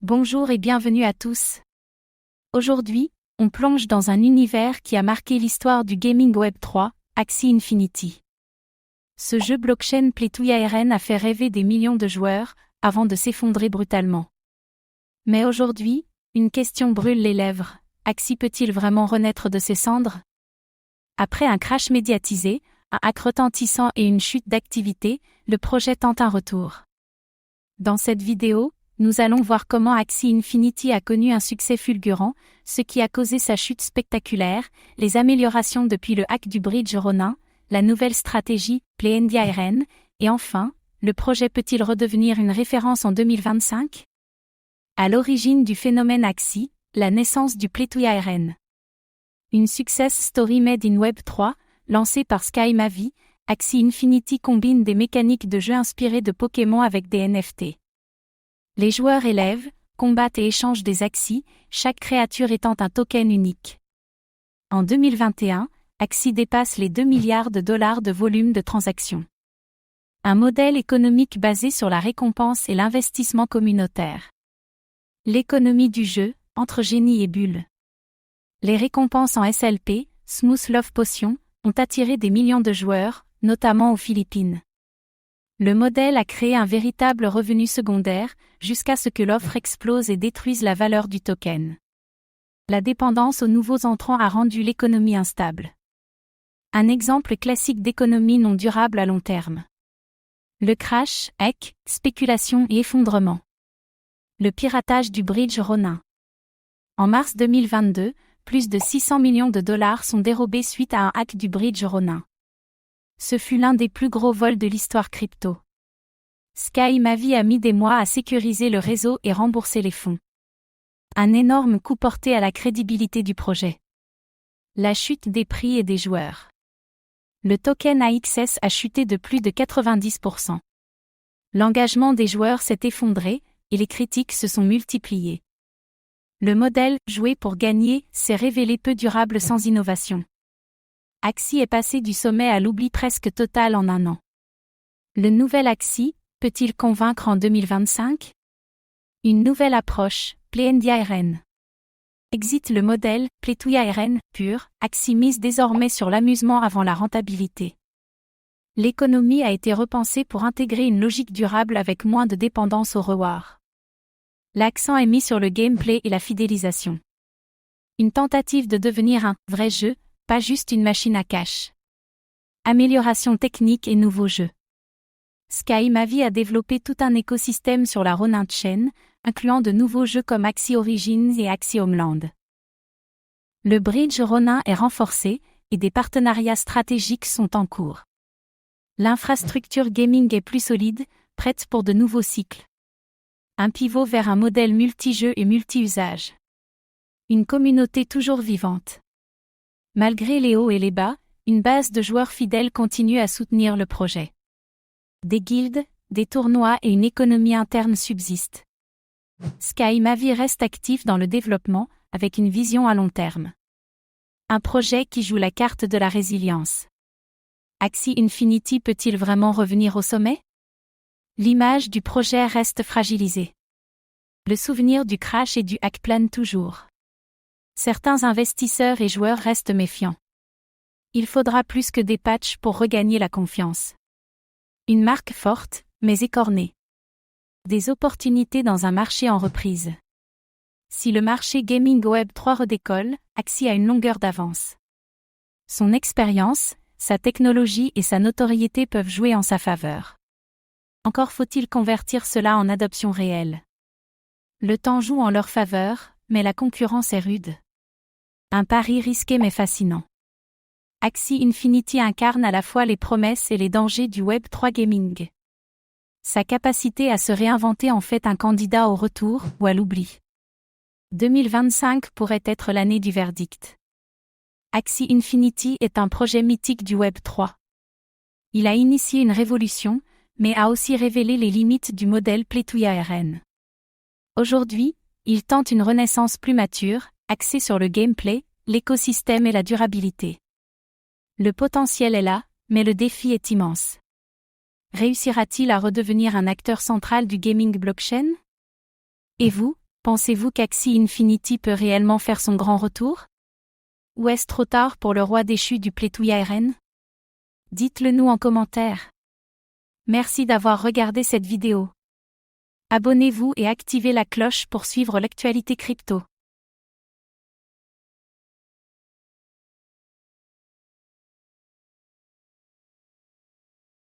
Bonjour et bienvenue à tous. Aujourd'hui, on plonge dans un univers qui a marqué l'histoire du gaming Web 3, Axie Infinity. Ce jeu blockchain Play-to-Earn a fait rêver des millions de joueurs, avant de s'effondrer brutalement. Mais aujourd'hui, une question brûle les lèvres. Axie peut-il vraiment renaître de ses cendres? Après un crash médiatisé, un hack retentissant et une chute d'activité, le projet tente un retour. Dans cette vidéo, nous allons voir comment Axie Infinity a connu un succès fulgurant, ce qui a causé sa chute spectaculaire, les améliorations depuis le hack du bridge Ronin, la nouvelle stratégie Play-to-Earn, et enfin, le projet peut-il redevenir une référence en 2025? À l'origine du phénomène Axie, la naissance du Play-to-Earn. Une success story made in Web 3, lancée par Sky Mavi, Axie Infinity combine des mécaniques de jeu inspirées de Pokémon avec des NFT. Les joueurs élèvent, combattent et échangent des Axies, chaque créature étant un token unique. En 2021, Axie dépasse les 2 milliards de dollars de volume de transactions. Un modèle économique basé sur la récompense et l'investissement communautaire. L'économie du jeu, entre génie et bulle. Les récompenses en SLP, Smooth Love Potion, ont attiré des millions de joueurs, notamment aux Philippines. Le modèle a créé un véritable revenu secondaire, jusqu'à ce que l'offre explose et détruise la valeur du token. La dépendance aux nouveaux entrants a rendu l'économie instable. Un exemple classique d'économie non durable à long terme. Le crash, hack, spéculation et effondrement. Le piratage du bridge Ronin. En mars 2022, plus de 600 millions de dollars sont dérobés suite à un hack du bridge Ronin. Ce fut l'un des plus gros vols de l'histoire crypto. Sky Mavi a mis des mois à sécuriser le réseau et rembourser les fonds. Un énorme coup porté à la crédibilité du projet. La chute des prix et des joueurs. Le token AXS a chuté de plus de 90%. L'engagement des joueurs s'est effondré, et les critiques se sont multipliées. Le modèle « jouer pour gagner » s'est révélé peu durable sans innovation. Axie est passé du sommet à l'oubli presque total en un an. Le nouvel Axie, peut-il convaincre en 2025? Une nouvelle approche, Play-to-Earn. Exit le modèle Play-to-Earn pur, Axie mise désormais sur l'amusement avant la rentabilité. L'économie a été repensée pour intégrer une logique durable avec moins de dépendance au reward. L'accent est mis sur le gameplay et la fidélisation. Une tentative de devenir un « vrai jeu », pas juste une machine à cash. Amélioration technique et nouveaux jeux. Sky Mavi a développé tout un écosystème sur la Ronin Chain, incluant de nouveaux jeux comme Axie Origins et Axie Homeland. Le bridge Ronin est renforcé, et des partenariats stratégiques sont en cours. L'infrastructure gaming est plus solide, prête pour de nouveaux cycles. Un pivot vers un modèle multi-jeu et multi-usage. Une communauté toujours vivante. Malgré les hauts et les bas, une base de joueurs fidèles continue à soutenir le projet. Des guildes, des tournois et une économie interne subsistent. Sky Mavi reste actif dans le développement, avec une vision à long terme. Un projet qui joue la carte de la résilience. Axie Infinity peut-il vraiment revenir au sommet? L'image du projet reste fragilisée. Le souvenir du crash et du hack plane toujours. Certains investisseurs et joueurs restent méfiants. Il faudra plus que des patchs pour regagner la confiance. Une marque forte, mais écornée. Des opportunités dans un marché en reprise. Si le marché gaming Web 3 redécolle, Axie a une longueur d'avance. Son expérience, sa technologie et sa notoriété peuvent jouer en sa faveur. Encore faut-il convertir cela en adoption réelle. Le temps joue en leur faveur, mais la concurrence est rude. Un pari risqué mais fascinant. Axie Infinity incarne à la fois les promesses et les dangers du Web 3 gaming. Sa capacité à se réinventer en fait un candidat au retour ou à l'oubli. 2025 pourrait être l'année du verdict. Axie Infinity est un projet mythique du Web 3. Il a initié une révolution, mais a aussi révélé les limites du modèle Play-to-Earn. Aujourd'hui, il tente une renaissance plus mature, axée sur le gameplay, l'écosystème et la durabilité. Le potentiel est là, mais le défi est immense. Réussira-t-il à redevenir un acteur central du gaming blockchain? Et vous, Pensez-vous qu'Axie Infinity peut réellement faire son grand retour? Ou est-ce trop tard pour le roi déchu du Pletouilla RN? Dites-le nous en commentaire. Merci d'avoir regardé cette vidéo. Abonnez-vous et activez la cloche pour suivre l'actualité crypto.